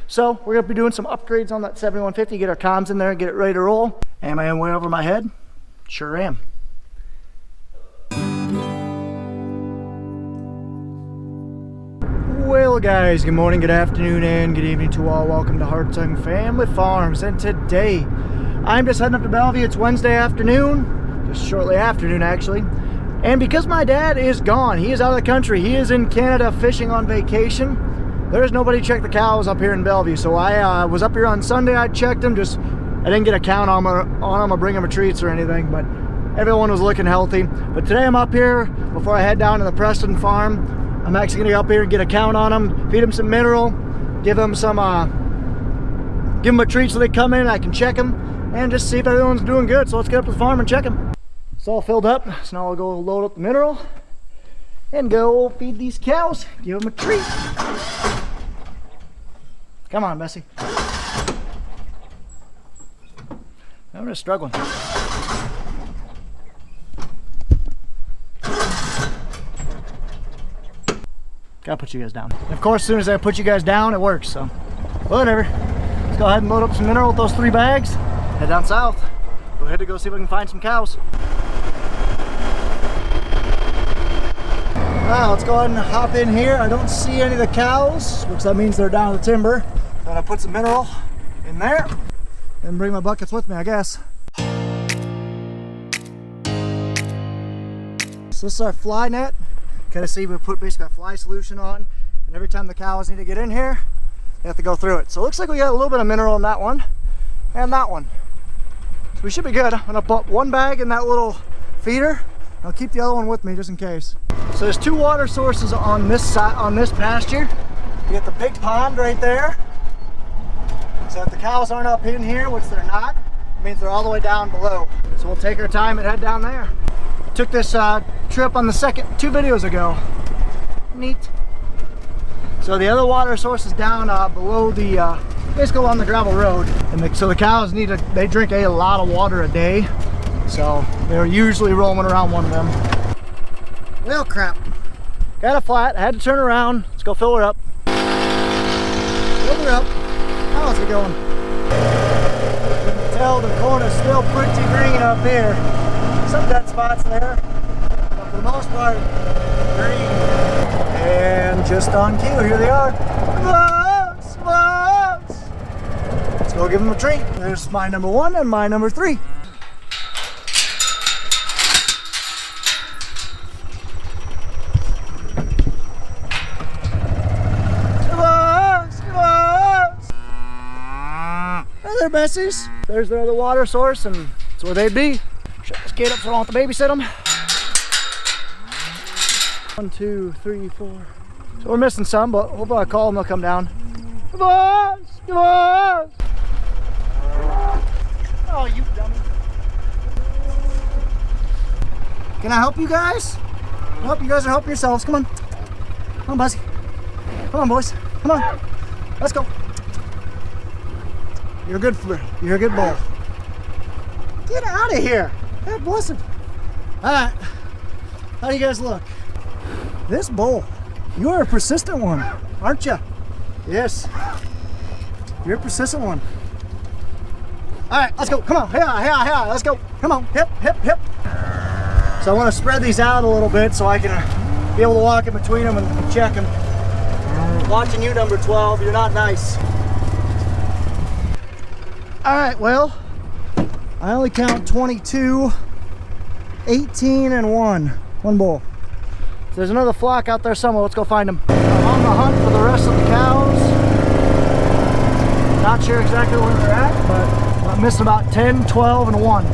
So we're gonna be doing some upgrades on that 7150, get our comms in there and get it ready to roll. Am I in way over my head? Sure am. Well guys, good morning, good afternoon, and good evening to all. Welcome to Hartung Family Farms, and today I'm just heading up to Bellevue. It's Wednesday afternoon, just shortly afternoon actually. And because my dad is gone, he is out of the country, he is in Canada fishing on vacation, there's nobody to check the cows up here in Bellevue. So I was up here on Sunday, I checked them, I didn't get a count on them or bring them a treats or anything, but everyone was looking healthy. But today I'm up here, before I head down to the Preston farm, I'm actually gonna go up here and get a count on them, feed them some mineral, give them a treat so they come in, I can check them, and just see if everyone's doing good. So let's get up to the farm and check them. It's all filled up, so now I'll go load up the mineral and go feed these cows, give them a treat. Come on, Bessie. I'm just struggling. Gotta put you guys down. And of course, as soon as I put you guys down, it works, so whatever. Let's go ahead and load up some mineral with those 3 bags. Head down south. Go ahead to go see if I can find some cows. Now, let's go ahead and hop in here. I don't see any of the cows, which that means they're down at the timber. I'm gonna put some mineral in there and bring my buckets with me, I guess. So this is our fly net. Kind of see we put basically a fly solution on, and every time the cows need to get in here, they have to go through it. So it looks like we got a little bit of mineral in that one and that one. So we should be good. I'm gonna put 1 bag in that little feeder. I'll keep the other one with me just in case. So there's 2 water sources on this side, on this pasture. You get the big pond right there. So if the cows aren't up in here, which they're not, it means they're all the way down below. So we'll take our time and head down there. Took this trip on the 2 videos ago. Neat. So the other water source is down below the, basically on the gravel road. And so the cows they drink a lot of water a day. So they're usually roaming around one of them. Well, crap. Got a flat, I had to turn around. Let's go fill her up. Fill her up. How's it going? You can tell the corn is still pretty green up here. Some dead spots there, but for the most part, green. And just on cue, here they are. Votes, votes. Let's go give them a treat. There's my number 1 and my number 3. There, Bessies. There's their other water source, and that's where they'd be. Shut this gate up so I don't have to babysit them. 1, 2, 3, 4. So we're missing some, but hopefully I call them, they'll come down. Come on! Come on! Oh, you dummy. Can I help you guys? Nope, you guys are helping yourselves. Come on. Come on, Bessie. Come on, boys. Come on. Let's go. You're a good bull. Get out of here. God bless him. All right. How do you guys look? This bull, you're a persistent one, aren't you? Yes. You're a persistent one. All right, let's go. Come on. Yeah. Let's go. Come on. Hip, hip, hip. So I want to spread these out a little bit so I can be able to walk in between them and check them. Watching you, number 12, you're not nice. All right, well, I only count 22, 18, and 1 bull. So there's another flock out there somewhere. Let's go find them. I'm on the hunt for the rest of the cows. Not sure exactly where they're at, but I'm missing about 10, 12, and 1.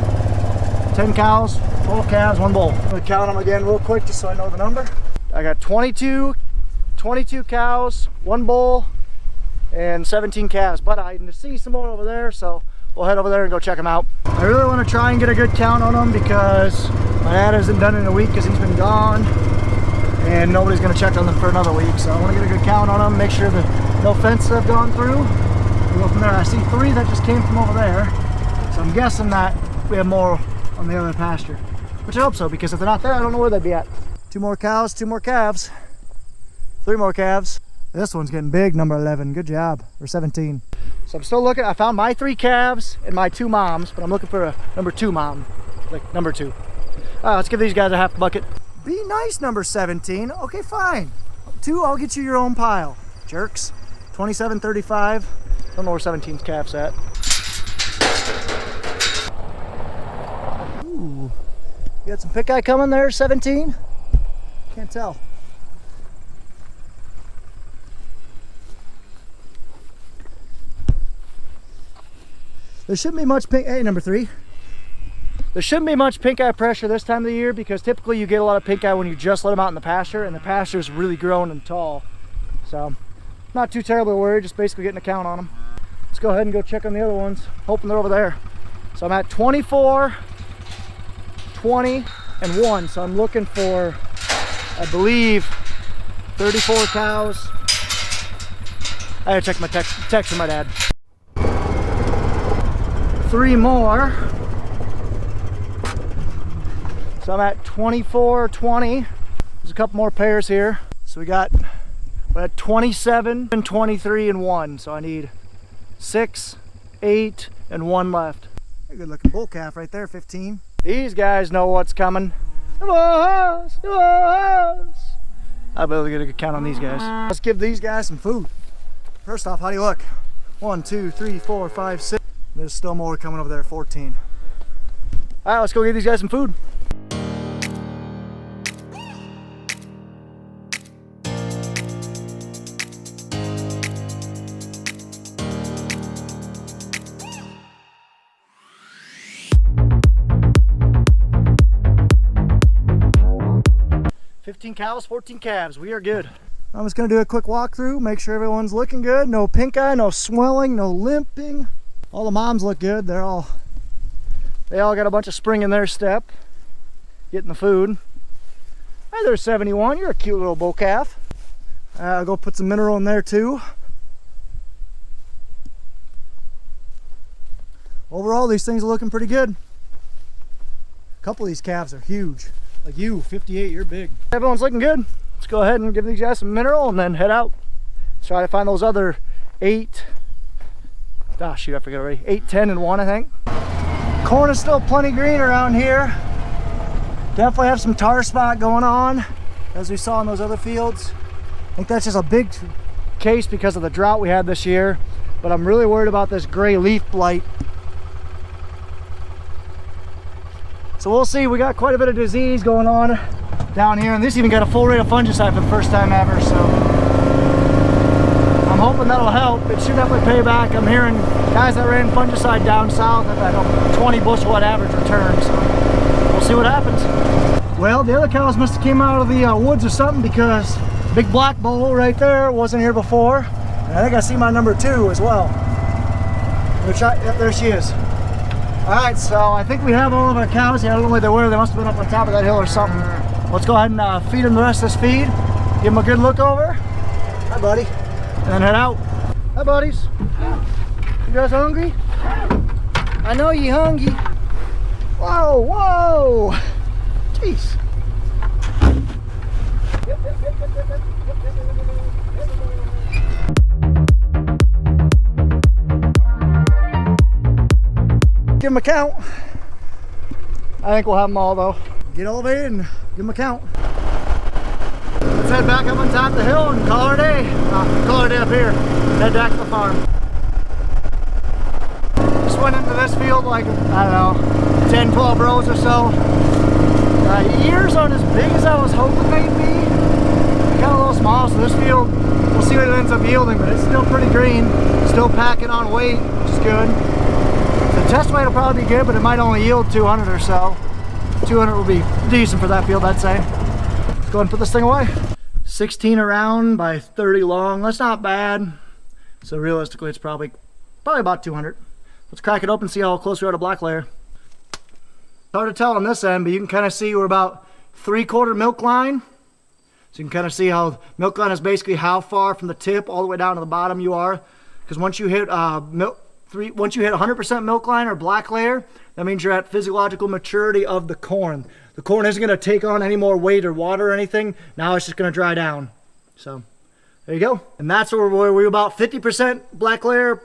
10 cows, 12 calves, 1 bull. I'm gonna count them again real quick just so I know the number. I got 22 cows, 1 bull, and 17 calves, but I see some more over there, so we'll head over there and go check them out. I really want to try and get a good count on them because my dad hasn't done it in a week because he's been gone, and nobody's going to check on them for another week. So I want to get a good count on them, make sure that no fences have gone through. We'll go from there. I see 3 that just came from over there, so I'm guessing that we have more on the other pasture, which I hope so, because if they're not there, I don't know where they'd be at. 2 more cows, 2 more calves, 3 more calves. This one's getting big, number 11. Good job. Or 17. So I'm still looking. I found my 3 calves and my 2 moms, but I'm looking for a number 2 mom. Like number 2. All right, let's give these guys a half bucket. Be nice, number 17. Okay, fine. 2, I'll get you your own pile. Jerks. 27.35. Don't know where 17's calf's at. Ooh. You got some pick eye coming there, 17? Can't tell. There shouldn't be much pink, hey, number 3. There shouldn't be much pink eye pressure this time of the year because typically you get a lot of pink eye when you just let them out in the pasture, and the pasture is really grown and tall. So, not too terribly worried, just basically getting a count on them. Let's go ahead and go check on the other ones, hoping they're over there. So I'm at 24, 20, and 1. So I'm looking for, I believe, 34 cows. I gotta check my text from my dad. 3 more. So I'm at 24, 20. There's a couple more pairs here. So we got 27, and 23, and 1. So I need 6, 8, and 1 left. A good looking bull calf right there, 15. These guys know what's coming. Come on, come on. I'll be able to get a good count on these guys. Let's give these guys some food. First off, how do you look? 1, 2, 3, 4, 5, 6. There's still more coming over there, 14. All right, let's go give these guys some food. Cows, 14 calves. We are good. I'm just going to do a quick walkthrough, make sure everyone's looking good. No pink eye, no swelling, no limping. All the moms look good. They all got a bunch of spring in their step, getting the food. Hey, there's 71. You're a cute little bull calf. I'll go put some mineral in there too. Overall, these things are looking pretty good. A couple of these calves are huge. Like you, 58, you're big. Everyone's looking good. Let's go ahead and give these guys some mineral and then head out. Let's try to find those other 8. Ah, shoot, I forgot already. 8, 10, and 1, I think. Corn is still plenty green around here. Definitely have some tar spot going on, as we saw in those other fields. I think that's just a big case because of the drought we had this year. But I'm really worried about this gray leaf blight. So we'll see. We got quite a bit of disease going on down here, and this even got a full rate of fungicide for the first time ever, so I'm hoping that'll help. It should definitely pay back. I'm hearing guys that ran fungicide down south have had a 20 bushel at average return, so we'll see what happens. Well, the other cows must have came out of the woods or something, because big black bull right there wasn't here before, and I think I see my number 2 as well. Yep, there she is. Alright, so I think we have all of our cows. Yeah, I don't know where they were. They must have been up on top of that hill or something. Let's go ahead and feed them the rest of this feed. Give them a good look over. Hi, buddy. And then head out. Hi, buddies. You guys hungry? I know you hungry. Whoa, whoa. Jeez. Give them a count. I think we'll have them all though. Get elevated and give them a count. Let's head back up on top of the hill and call it a day. Call it a day up here. Head back to the farm. Just went into this field like, I don't know, 10, 12 rows or so. Ears aren't as big as I was hoping they'd be. Kind of a little small, so this field, we'll see what it ends up yielding, but it's still pretty green. Still packing on weight, which is good. The test weight will probably be good, but it might only yield 200 or so. 200 will be decent for that field, I'd say. Let's go ahead and put this thing away. 16 around by 30 long. That's not bad. So realistically, it's probably about 200. Let's crack it open and see how close we are to black layer. It's hard to tell on this end, but you can kind of see we're about 3/4 milk line. So you can kind of see how milk line is basically how far from the tip all the way down to the bottom you are. Because once you hit once you hit 100% milk line or black layer, that means you're at physiological maturity of the corn. The corn isn't going to take on any more weight or water or anything. Now it's just going to dry down. So There you go. And that's where we were about 50% black layer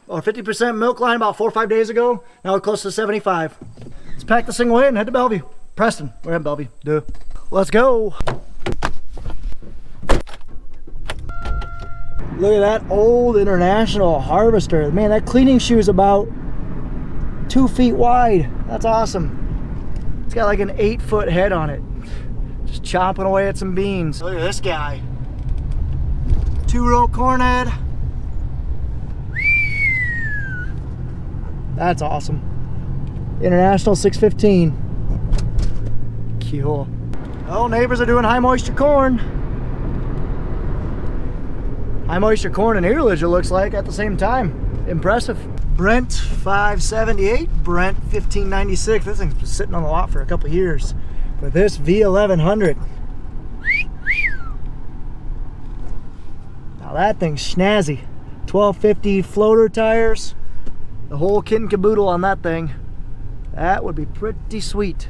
or 50% milk line about 4 or 5 days ago. Now we're close to 75. Let's pack this thing away and head to Bellevue. Preston, we're in Bellevue. Duh. Let's go. Look at that old International harvester. Man, that cleaning shoe is about 2 feet wide. That's awesome. It's got like an 8-foot head on it. Just chomping away at some beans. Look at this guy. 2-row corn head. That's awesome. International 615. Cool. Oh, neighbors are doing high moisture corn. High moisture corn and earlage, it looks like, at the same time. Impressive. Brent 578, Brent 1596. This thing's been sitting on the lot for a couple years. But this V1100. Now that thing's snazzy. 1250 floater tires. The whole kit and caboodle on that thing. That would be pretty sweet.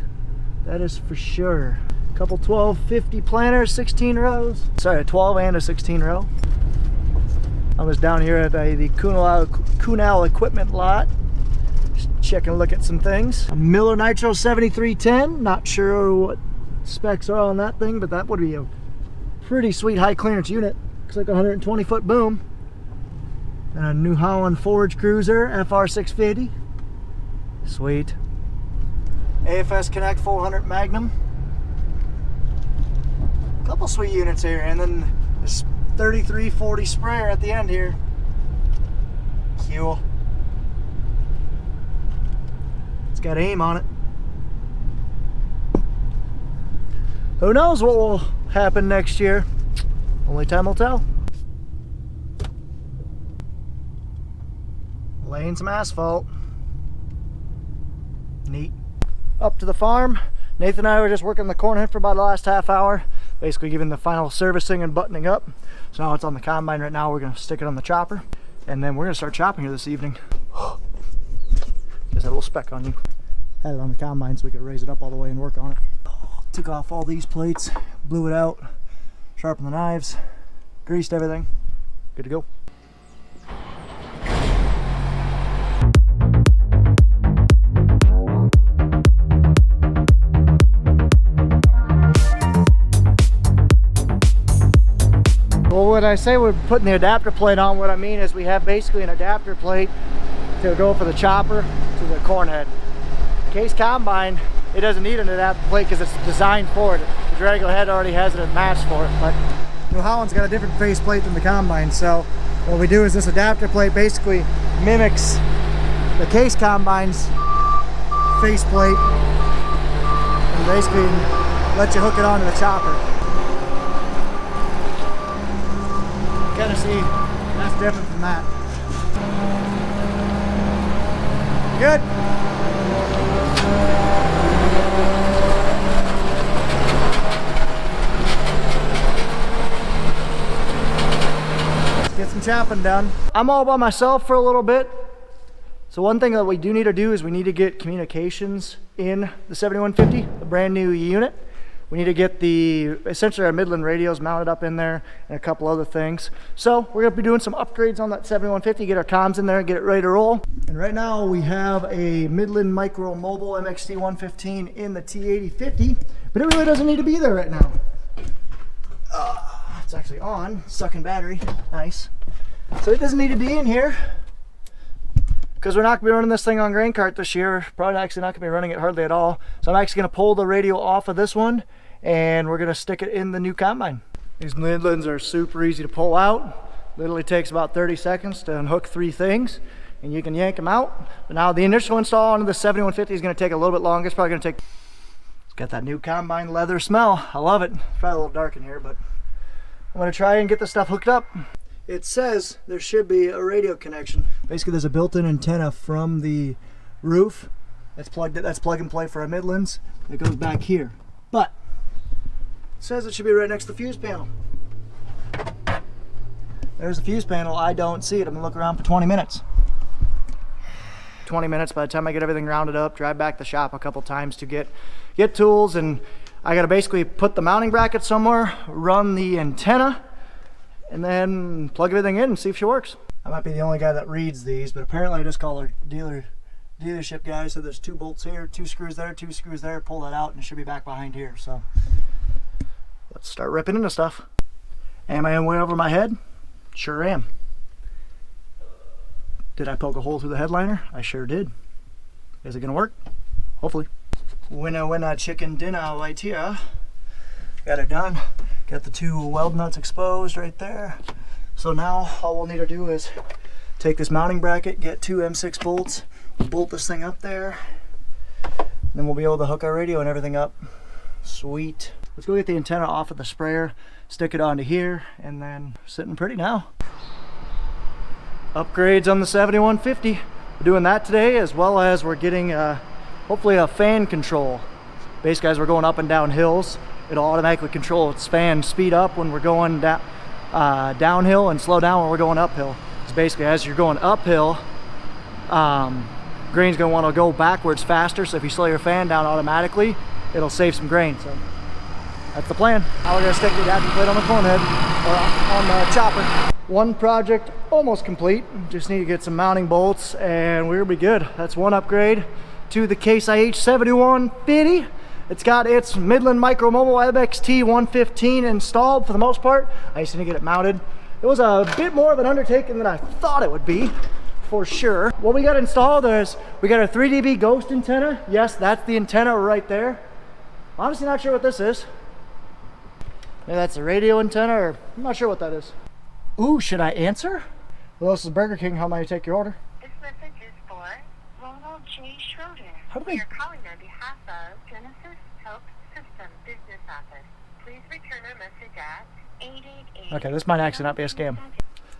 That is for sure. A couple 1250 planters, 16 rows. Sorry, a 12 and a 16 row. I was down here at the Kunal equipment lot. Just checking a look at some things. A Miller Nitro 7310. Not sure what specs are on that thing, but that would be a pretty sweet high clearance unit. Looks like a 120-foot boom. And a New Holland Forage Cruiser FR650. Sweet. AFS Connect 400 Magnum. Couple sweet units here, and then this 3340 sprayer at the end here. Cool. It's got aim on it. Who knows what will happen next year? Only time will tell. Laying some asphalt. Neat. Up to the farm. Nathan and I were just working the corn head for about the last half hour. Basically giving the final servicing and buttoning up. So now it's on the combine right now. We're going to stick it on the chopper. And then we're going to start chopping here this evening. Just had a little speck on you. Had it on the combine so we could raise it up all the way and work on it. Took off all these plates, blew it out, sharpened the knives, greased everything. Good to go. Well, when I say we're putting the adapter plate on, what I mean is we have basically an adapter plate to go for the chopper to the corn head. Case combine, it doesn't need an adapter plate because it's designed for it. The Drago head already has it matched for it, but New Holland's got a different face plate than the combine, so what we do is this adapter plate basically mimics the Case combine's face plate and basically let you hook it onto the chopper. Kind of see that's different from that. Good. Let's get some chopping done. I'm all by myself for a little bit. So one thing that we do need to do is we need to get communications in the 7150, a brand new unit. We need to get essentially our Midland radios mounted up in there and a couple other things. So we're going to be doing some upgrades on that 7150, get our comms in there and get it ready to roll. And right now we have a Midland Micro Mobile MXT 115 in the T8050, but it really doesn't need to be there right now. It's actually on, sucking battery, nice. So it doesn't need to be in here because we're not going to be running this thing on grain cart this year. Probably actually not going to be running it hardly at all. So I'm actually going to pull the radio off of this one and we're going to stick it in the new combine. These Midlands are super easy to pull out. Literally takes about 30 seconds to unhook 3 things and you can yank them out. But now the initial install onto the 7150 is going to take a little bit longer. It's probably going to take, it's got that new combine leather smell. I love it. It's probably a little dark in here, but I'm going to try and get this stuff hooked up. It says there should be a radio connection. Basically there's a built-in antenna from the roof that's plug and play for our Midlands. It goes back here. But it says it should be right next to the fuse panel. There's the fuse panel. I don't see it. I'm gonna look around for 20 minutes. 20 minutes by the time I get everything rounded up, drive back to the shop a couple times to get tools, and I gotta basically put the mounting bracket somewhere, run the antenna, and then plug everything in and see if she works. I might be the only guy that reads these, but apparently I just call her dealership guy. So there's 2 bolts here, 2 screws there, 2 screws there. Pull that out and it should be back behind here. So let's start ripping into stuff. Am I way over my head? Sure am. Did I poke a hole through the headliner? I sure did. Is it gonna work? Hopefully. Winner chicken dinner right here. Got it done. Got the 2 weld nuts exposed right there. So now all we'll need to do is take this mounting bracket, get 2 M6 bolts, bolt this thing up there, then we'll be able to hook our radio and everything up. Sweet. Let's go get the antenna off of the sprayer, stick it onto here, and then sitting pretty now. Upgrades on the 7150. We're doing that today, as well as we're getting hopefully a fan control. Basically, as we're going up and down hills, it'll automatically control its fan speed up when we're going downhill and slow down when we're going uphill. It's basically, as you're going uphill, grain's going to want to go backwards faster, so if you slow your fan down automatically, it'll save some grain. So that's the plan. Now we're going to stick the adapter plate on the corn head, or on the chopper. One project almost complete. Just need to get some mounting bolts and we'll be good. That's one upgrade to the Case IH 7150. It's got its Midland Micro Mobile MXT 115 installed for the most part. I just need to get it mounted. It was a bit more of an undertaking than I thought it would be, for sure. What we got installed is, we got a 3 dB ghost antenna. Yes, that's the antenna right there. Honestly not sure what this is. Maybe that's a radio antenna, or I'm not sure what that is. Ooh, should I answer? Well, this is Burger King. How may I take your order? This message is for Ronald J. Schroeder. How do We we... are calling on behalf of Genesis Health System Business Office. Please return our message at 888. Okay, this might actually not be a scam.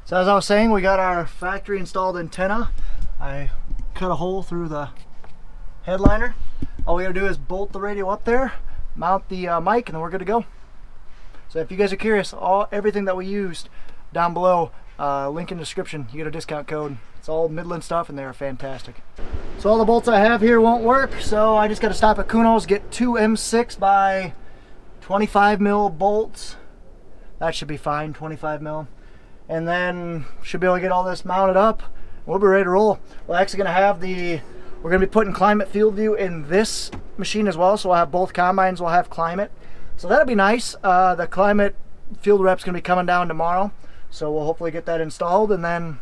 So as I was saying, we got our factory installed antenna. I cut a hole through the headliner. All we gotta do is bolt the radio up there, mount the mic, and then we're good to go. So if you guys are curious, everything that we used down below, link in the description. You get a discount code. It's all Midland stuff and they're fantastic. So all the bolts I have here won't work, so I just got to stop at Kuno's, get 2 M6 by 25 mil bolts. That should be fine, 25 mil. And then should be able to get all this mounted up. We'll be ready to roll. We're actually going to have we're going to be putting climate field view in this machine as well, so we'll have both combines will have climate. So that'll be nice. The climate field rep's going to be coming down tomorrow. So we'll hopefully get that installed, and then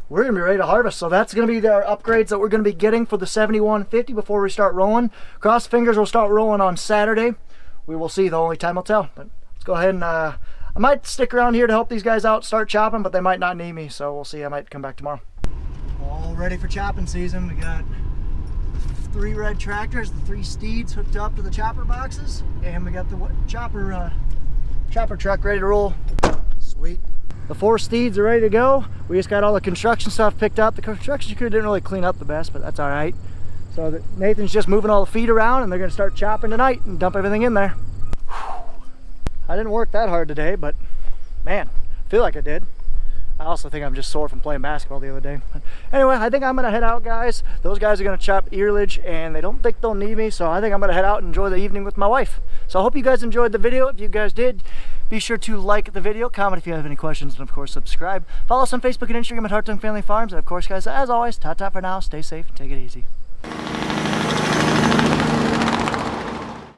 we're going to be ready to harvest. So that's going to be our upgrades that we're going to be getting for the 7150 before we start rolling. Cross fingers, we'll start rolling on Saturday. We will see, the only time will tell. But let's go ahead and I might stick around here to help these guys out start chopping, but they might not need me, so we'll see. I might come back tomorrow. All ready for chopping season. We got 3 red tractors, the 3 steeds hooked up to the chopper boxes, and we got the chopper truck ready to roll. Sweet. The 4 steeds are ready to go. We just got all the construction stuff picked up. The construction crew didn't really clean up the best, but that's all right. So Nathan's just moving all the feed around, and they're gonna start chopping tonight and dump everything in there. I didn't work that hard today, but man, I feel like I did. I also think I'm just sore from playing basketball the other day. But anyway, I think I'm gonna head out, guys. Those guys are gonna chop earlage, and they don't think they'll need me, so I think I'm gonna head out and enjoy the evening with my wife. So I hope you guys enjoyed the video. If you guys did, be sure to like the video, comment if you have any questions, and of course subscribe. Follow us on Facebook and Instagram at Hartung Family Farms. And of course, guys, as always, ta-ta for now. Stay safe and take it easy.